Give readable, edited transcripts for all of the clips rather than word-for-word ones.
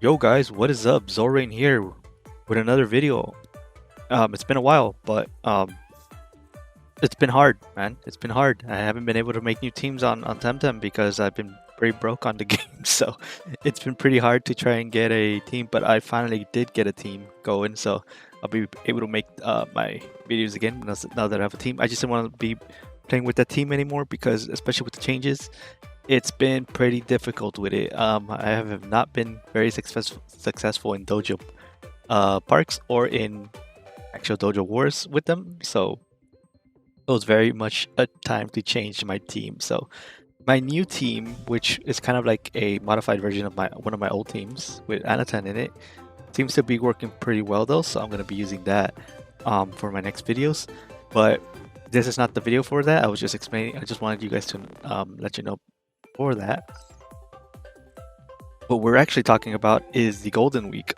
Yo guys, what is up? Zorain here with another video. It's been a while, but it's been hard, man. It's been hard. I haven't been able to make new teams on TemTem because I've been pretty broke on the game. So it's been pretty hard to try and get a team, but I finally did get a team going. So I'll be able to make my videos again now that I have a team. I just don't want to be playing with that team anymore because, especially with the changes, it's been pretty difficult with it. I have not been very successful in dojo parks or in actual dojo wars with them, so it was very much a time to change my team. So my new team, which is kind of like a modified version of my one of my old teams with Anatan in it, seems to be working pretty well though. So I'm gonna be using that for my next videos. But this is not the video for that. I was just explaining. I just wanted you guys to let you know for that. What we're actually talking about is the Golden Week.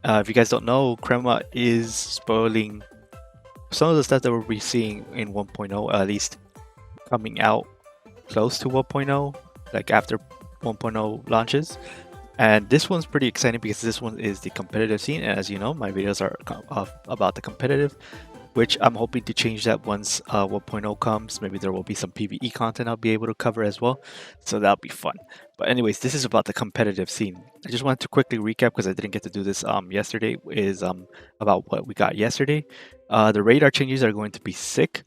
If you guys don't know, Crema is spoiling some of the stuff that we'll be seeing in 1.0, at least coming out close to 1.0, like after 1.0 launches. And this one's pretty exciting because this one is the competitive scene. And as you know, my videos are about the competitive, which I'm hoping to change that once 1.0 comes. Maybe there will be some PvE content I'll be able to cover as well. So that'll be fun. But anyways, this is about the competitive scene. I just wanted to quickly recap because I didn't get to do this yesterday, is about what we got yesterday. The radar changes are going to be sick.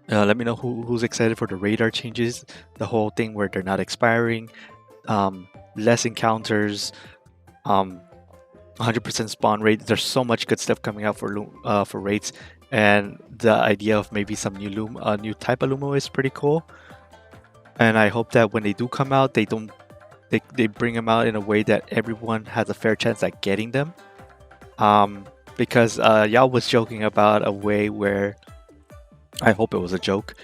Let me know who's excited for the radar changes. The whole thing where they're not expiring, less encounters, 100% spawn rate. There's so much good stuff coming out for raids, and the idea of maybe some new type of Lumo is pretty cool. And I hope that when they do come out, they bring them out in a way that everyone has a fair chance at getting them. Because Yao was joking about a way where, I hope it was a joke,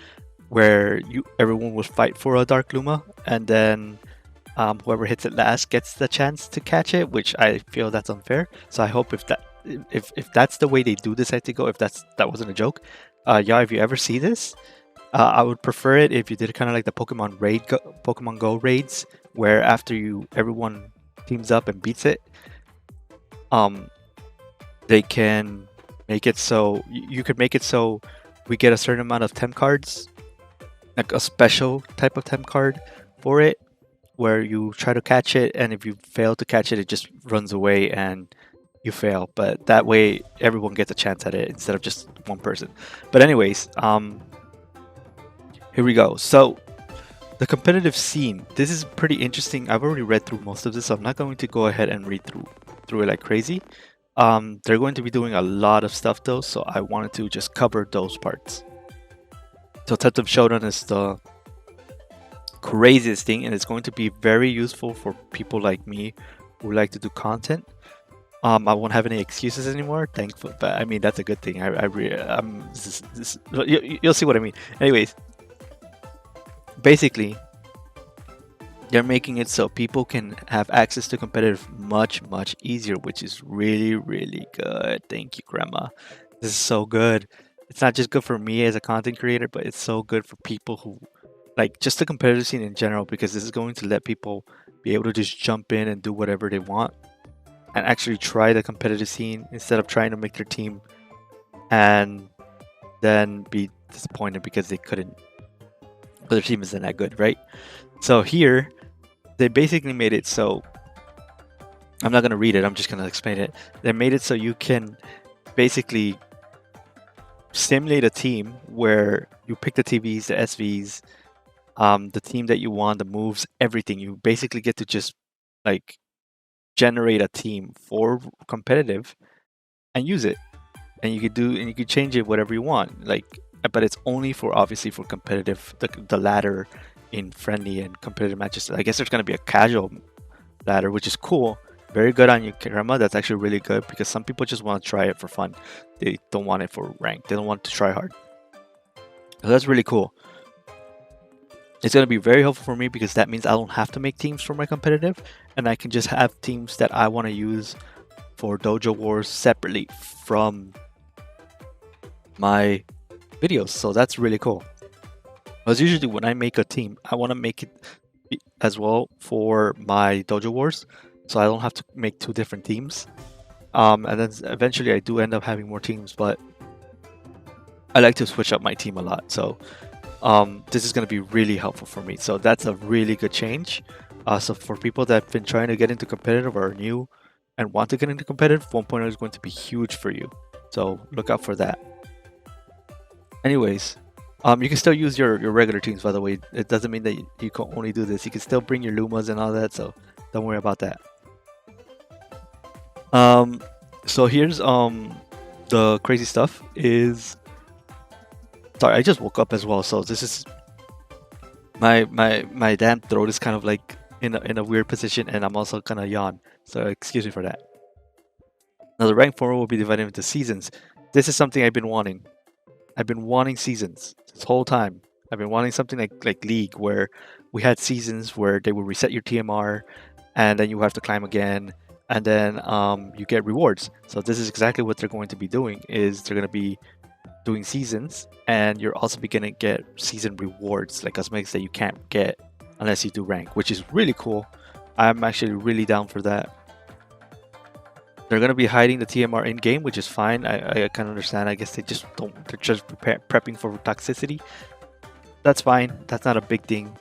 where everyone will fight for a Dark Luma, and then whoever hits it last gets the chance to catch it, which I feel that's unfair. So I hope if that's the way they do decide to go, if that wasn't a joke, yeah, if you ever see this, I would prefer it if you did kind of like the Pokemon Go raids, where after everyone teams up and beats it, they can make it so you could make it so we get a certain amount of Tem cards, like a special type of Tem card for it, where you try to catch it, and if you fail to catch it, it just runs away and you fail. But that way, everyone gets a chance at it instead of just one person. But anyways, here we go. So the competitive scene. This is pretty interesting. I've already read through most of this, so I'm not going to go ahead and read through it like crazy. They're going to be doing a lot of stuff though, so I wanted to just cover those parts. So TemTem Showdown is the craziest thing, and it's going to be very useful for people like me who like to do content. I won't have any excuses anymore, thankful. But I mean, that's a good thing. You'll see what I mean. Anyways, basically, they're making it so people can have access to competitive much easier, which is really good. Thank you, Grandma. This is so good. It's not just good for me as a content creator, but it's so good for people who like just the competitive scene in general, because this is going to let people be able to just jump in and do whatever they want and actually try the competitive scene instead of trying to make their team and then be disappointed because they couldn't, but their team isn't that good, right? So here they basically made it so, I'm not going to read it, I'm just going to explain it. They made it so you can basically simulate a team where you pick the TVs, the SVs, the team that you want, the moves, everything. You basically get to just like generate a team for competitive and use it, and you could change it whatever you want. Like, but it's only for, obviously, for competitive, the ladder in friendly and competitive matches. I guess there's gonna be a casual ladder, which is cool. Very good on you, Grandma. That's actually really good because some people just want to try it for fun. They don't want it for rank. They don't want to try hard. So that's really cool. It's going to be very helpful for me because that means I don't have to make teams for my competitive, and I can just have teams that I want to use for Dojo Wars separately from my videos. So that's really cool. Because usually when I make a team, I want to make it as well for my Dojo Wars. so I don't have to make two different teams. And then eventually I do end up having more teams, but I like to switch up my team a lot. So this is going to be really helpful for me. So that's a really good change. So for people that have been trying to get into competitive or are new and want to get into competitive, 1.0 is going to be huge for you. So look out for that. Anyways, you can still use your regular teams, by the way. It doesn't mean that you can only do this. You can still bring your Lumas and all that, so don't worry about that. So here's the crazy stuff is. Sorry, I just woke up as well, so this is my damn throat is kind of like in a weird position, and I'm also kind of yawn. So excuse me for that. Now the rank format will be divided into seasons. This is something I've been wanting. I've been wanting seasons this whole time. I've been wanting something like League, where we had seasons where they would reset your TMR, and then you have to climb again, and then you get rewards. So this is exactly what they're going to be doing. Is they're going to be doing seasons, and you're also going to get season rewards, like cosmetics that you can't get unless you do rank, which is really cool. I'm actually really down for that. They're going to be hiding the TMR in game, which is fine. I can understand. I guess they just don't. They're just prepping for toxicity. That's fine. That's not a big thing.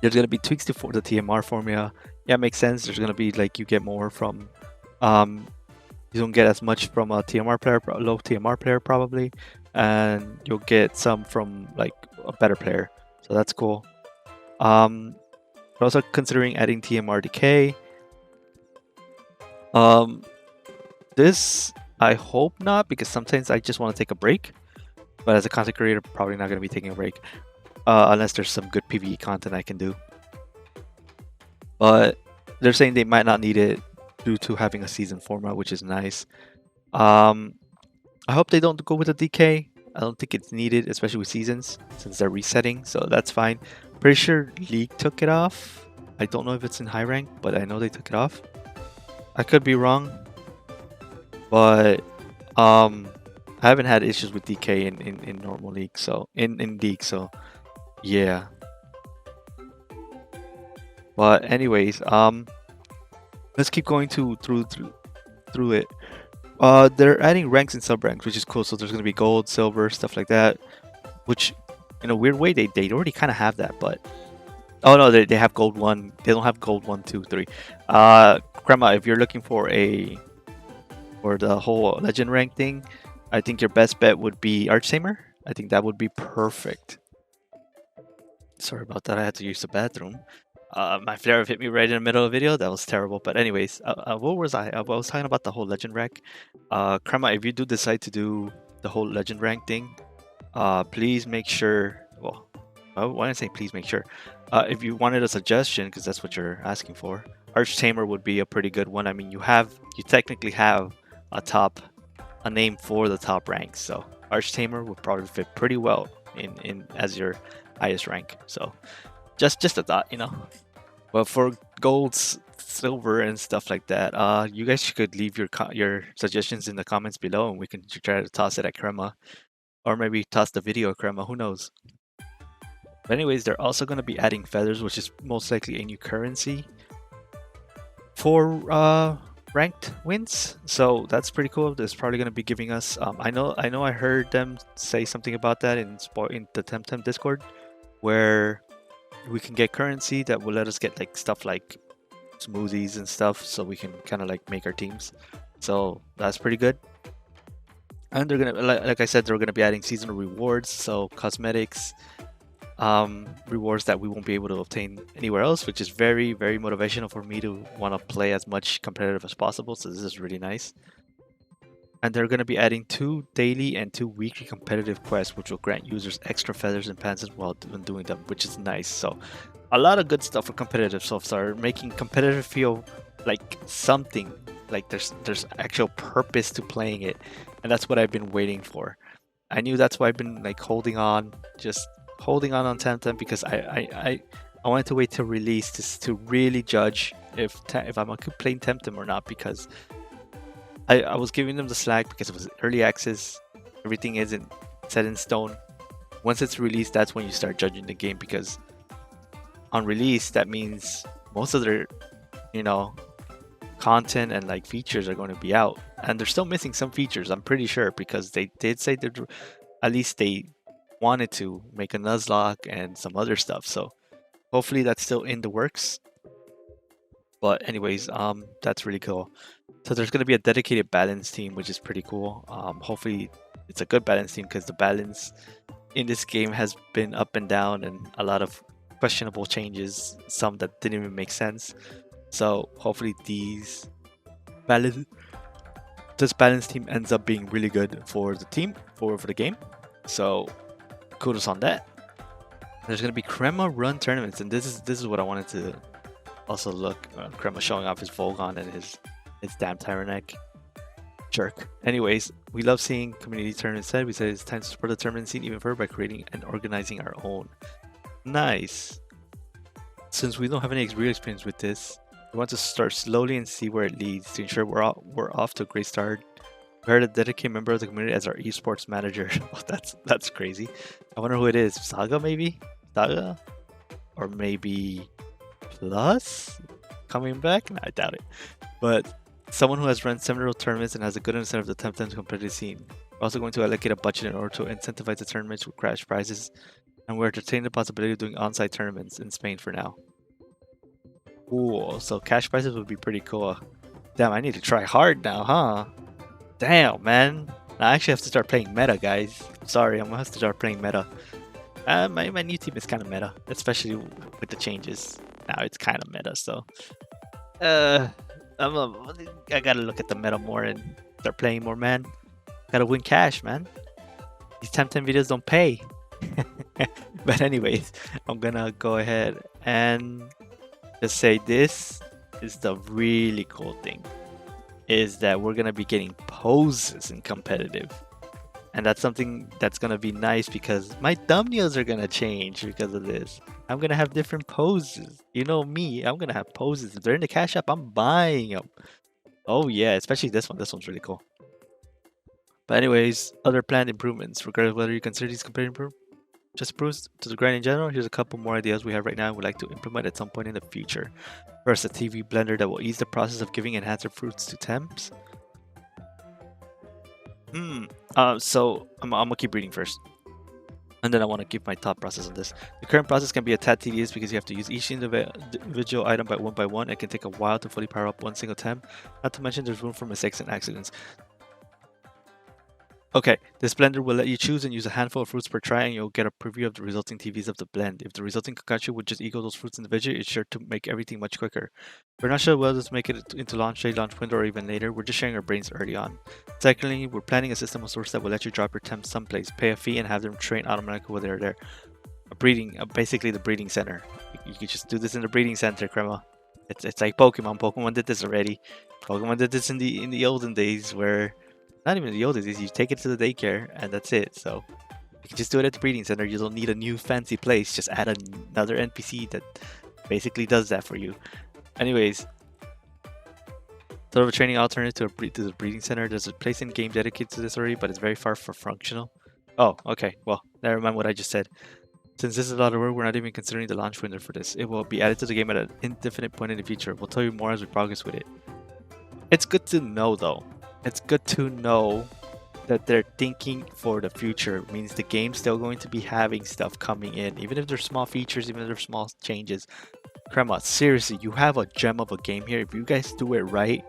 There's going to be tweaks to the TMR formula. Yeah, it makes sense. There's going to be like you get more from. You don't get as much from a TMR player, low TMR player probably, and you'll get some from like a better player. So that's cool. We're also considering adding TMR decay. This I hope not, because sometimes I just want to take a break. But as a content creator, probably not going to be taking a break unless there's some good PvE content I can do. But they're saying they might not need it due to having a season format, which is nice. I hope they don't go with a DK. I don't think it's needed, especially with seasons, since they're resetting, so that's fine. Pretty sure League took it off. I don't know if it's in high rank, but I know they took it off. I could be wrong, but I haven't had issues with DK in normal league, so in league, so yeah. But anyways, let's keep going through it. They're adding ranks and sub ranks, which is cool. So there's gonna be gold, silver, stuff like that. Which, in a weird way, they already kind of have that, but oh no, they have gold 1. They don't have gold 1, 2, 3. Crema, if you're looking for the whole legend rank thing, I think your best bet would be Archtamer. I think that would be perfect. Sorry about that. I had to use the bathroom. My flare hit me right in the middle of the video. That was terrible. But anyways, what was I? I was talking about the whole legend rank. Crema, if you do decide to do the whole legend rank thing, please make sure. Well, why did I say please make sure? If you wanted a suggestion, because that's what you're asking for, Archtamer would be a pretty good one. I mean, you technically have a name for the top ranks, so Archtamer would probably fit pretty well in as your highest rank. So just a thought, you know. But for golds, silver, and stuff like that, you guys could leave your suggestions in the comments below, and we can try to toss it at Crema, or maybe toss the video at Crema. Who knows? But anyways, they're also going to be adding feathers, which is most likely a new currency for ranked wins. So that's pretty cool. That's probably going to be giving us. I know. I heard them say something about that in the TemTem Discord, where we can get currency that will let us get like stuff like smoothies and stuff, so we can kind of like make our teams. So that's pretty good. And they're gonna, like I said, they're gonna be adding seasonal rewards, so cosmetics, rewards that we won't be able to obtain anywhere else, which is very, very motivational for me to want to play as much competitive as possible. So this is really nice. And they're going to be adding 2 daily and 2 weekly competitive quests, which will grant users extra feathers and pants while doing them, which is nice. So a lot of good stuff for competitive so far, making competitive feel like something, like there's actual purpose to playing it. And that's what I've been waiting for. I knew that's why I've been like holding on on TemTem, because I wanted to wait till release to really judge if I'm playing TemTem or not, because I was giving them the slack because it was early access. Everything isn't set in stone. Once it's released, that's when you start judging the game, because on release, that means most of their, content and like features are going to be out, and they're still missing some features. I'm pretty sure because they did say that at least they wanted to make a Nuzlocke and some other stuff. So hopefully that's still in the works. But anyways, that's really cool. So there's going to be a dedicated balance team, which is pretty cool. Hopefully it's a good balance team because the balance in this game has been up and down and a lot of questionable changes, some that didn't even make sense. So hopefully balance this balance team ends up being really good for the team, for the game. So kudos on that. There's gonna be Crema run tournaments, and this is what I wanted to also look. Crema showing off his Volgon and his damn Tyrannek. Jerk. Anyways, we love seeing community tournaments said. We said it's time to support the tournament scene even further by creating and organizing our own. Nice. Since we don't have any real experience with this, we want to start slowly and see where it leads to ensure we're off to a great start. We hired a dedicated member of the community as our esports manager. Oh, that's crazy. I wonder who it is. Saga maybe? Saga? Or maybe Plus coming back? No, I doubt it. But someone who has run several tournaments and has a good understanding of the TemTem competitive scene. We're also going to allocate a budget in order to incentivize the tournaments with crash prizes, and we're entertaining the possibility of doing on-site tournaments in Spain for now. Cool. So cash prizes would be pretty cool. Damn, I need to try hard now, huh? Damn, man. I actually have to start playing meta, guys. Sorry, I'm gonna have to start playing meta. My new team is kind of meta, especially with the changes. Now it's kind of meta, so I gotta look at the meta more and start playing more, man. Gotta win cash, man. These TemTem videos don't pay. But anyways, I'm gonna go ahead and just say this is the really cool thing, is that we're gonna be getting poses in competitive. And that's something that's gonna be nice because my thumbnails are gonna change because of this. I'm gonna have different poses. You know me, I'm gonna have poses. If they're in the cash app, I'm buying them. Oh yeah, especially this one. This one's really cool. But anyways, other planned improvements. Regardless of whether you consider these competitive just improves to the grind in general, here's a couple more ideas we have right now and would like to implement at some point in the future. First, a TV blender that will ease the process of giving enhancer fruits to temps. So I'm gonna keep reading first, and then I want to give my thought process on this. The current process can be a tad tedious because you have to use each individual item by one. It can take a while to fully power up one single temp. Not to mention there's room for mistakes and accidents. Okay, this blender will let you choose and use a handful of fruits per try, and you'll get a preview of the resulting TVs of the blend. If the resulting concoction would just equal those fruits individually, it's sure to make everything much quicker. We're not sure whether to make it into launch day, launch window, or even later. We're just sharing our brains early on. Secondly, we're planning a system of sorts that will let you drop your temps someplace, pay a fee, and have them train automatically while they're there. Basically the breeding center. You can just do this in the breeding center, Crema. It's like Pokemon. Pokemon did this already. Pokemon did this in the olden days where. Not even the oldest, is you take it to the daycare and that's it. So you can just do it at the breeding center. You don't need a new fancy place. Just add another NPC that basically does that for you. Anyways, sort of a training alternative to the breeding center. There's a place in game dedicated to this already, but it's very far from functional. Oh, okay. Well, never mind what I just said. Since this is a lot of work, we're not even considering the launch window for this. It will be added to the game at an indefinite point in the future. We'll tell you more as we progress with it. It's good to know though. It's good to know that they're thinking for the future. It means the game's still going to be having stuff coming in, even if there's small features, even if there's small changes. Crema, seriously, you have a gem of a game here. If you guys do it right,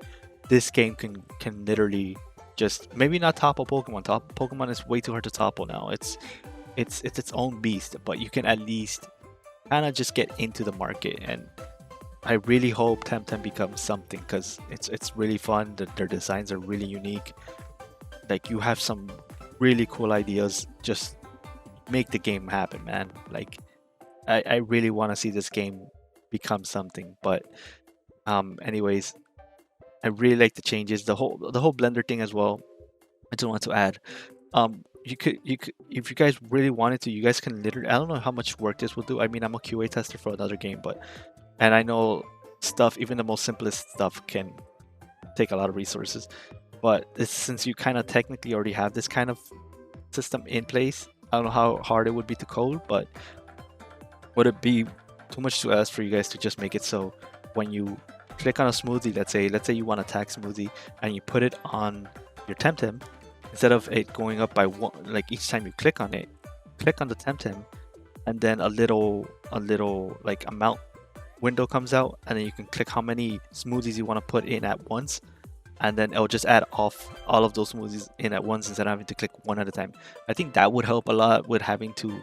this game can literally just maybe not topple Pokemon. Pokemon is way too hard to topple now. It's its own beast, but you can at least kind of just get into the market. And I really hope TemTem becomes something because it's really fun. Their designs are really unique. Like you have some really cool ideas. Just make the game happen, man. Like I really want to see this game become something. But anyways, I really like the changes. The whole blender thing as well. I just want to add. You could if you guys really wanted to, you guys can literally. I don't know how much work this will do. I mean, I'm a QA tester for another game, and I know stuff, even the most simplest stuff, can take a lot of resources. But since you kind of technically already have this kind of system in place, I don't know how hard it would be to code, but would it be too much to ask for you guys to just make it so when you click on a smoothie, let's say you want a tag smoothie, and you put it on your TemTem, instead of it going up by one, like each time you click on it, click on the TemTem, and then a little like amount window comes out, and then you can click how many smoothies you want to put in at once, and then it'll just add off all of those smoothies in at once instead of having to click one at a time. I think that would help a lot with having to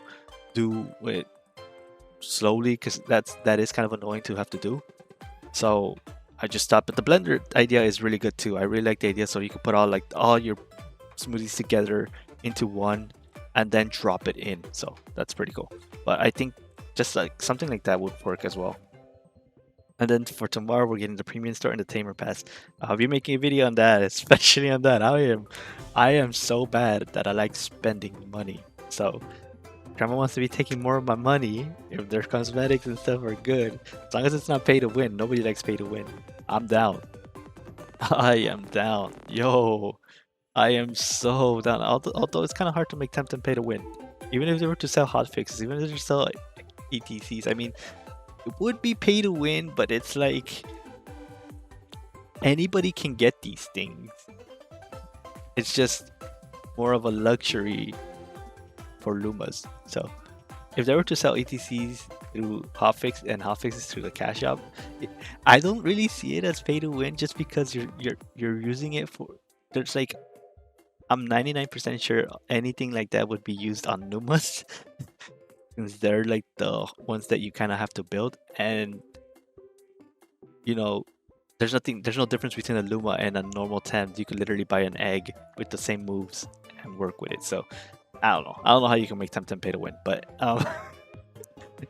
do it slowly, because that is kind of annoying to have to do. So I just stopped. But the blender idea is really good too. I really like the idea, so you can put all your smoothies together into one and then drop it in. So that's pretty cool. But I think just like something like that would work as well. And then for tomorrow, we're getting the premium store and the tamer pass. I'll be making a video on that, especially on that. I am so bad that I like spending money. So Grandma wants to be taking more of my money if their cosmetics and stuff are good. As long as it's not pay to win. Nobody likes pay to win. I'm down. I am down. Yo, I am so down. Although it's kind of hard to make TemTem pay to win. Even if they were to sell hotfixes, even if they sell ETCs, I mean, it would be pay to win, but it's like anybody can get these things. It's just more of a luxury for Lumas. So if they were to sell ETCs through hotfix and hotfixes through the cash shop, I don't really see it as pay to win, just because you're using it for. There's like, I'm 99% sure anything like that would be used on Lumas. Since they're like the ones that you kind of have to build, and you know, there's no difference between a Luma and a normal Tem. You could literally buy an egg with the same moves and work with it. So I don't know how you can make TemTem pay to win, but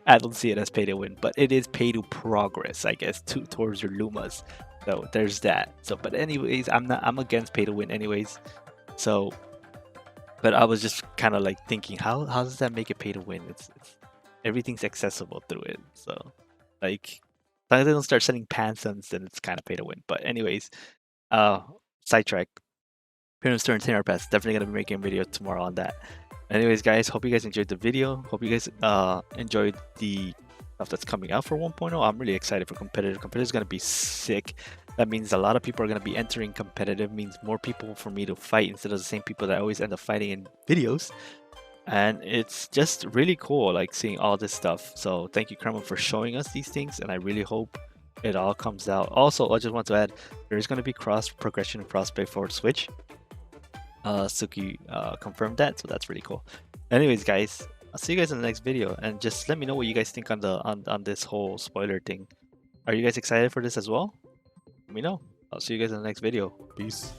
I don't see it as pay to win, but it is pay to progress, I guess, towards your Lumas. So there's that. So, but anyways, I'm against pay to win anyways. So, but I was just kind of like thinking, how does that make it pay to win? It's everything's accessible through it. So, like, as long as they don't start selling Pantheons, then it's kind of pay to win. But anyways, sidetrack. Premium Store and Tamer Pass. Definitely gonna be making a video tomorrow on that. Anyways, guys, hope you guys enjoyed the video. Hope you guys enjoyed the stuff that's coming out for 1.0. I'm really excited for competitive. Competitive is gonna be sick. That means a lot of people are gonna be entering competitive. Means more people for me to fight instead of the same people that I always end up fighting in videos. And it's just really cool, like seeing all this stuff. So thank you, Kremlin, for showing us these things, and I really hope it all comes out. Also, I just want to add, there is going to be cross progression and prospect for Switch. Suki confirmed that, so that's really cool. Anyways, guys, I'll see you guys in the next video, and just let me know what you guys think on the on this whole spoiler thing. Are you guys excited for this as well? Let me know. I'll see you guys in the next video. Peace.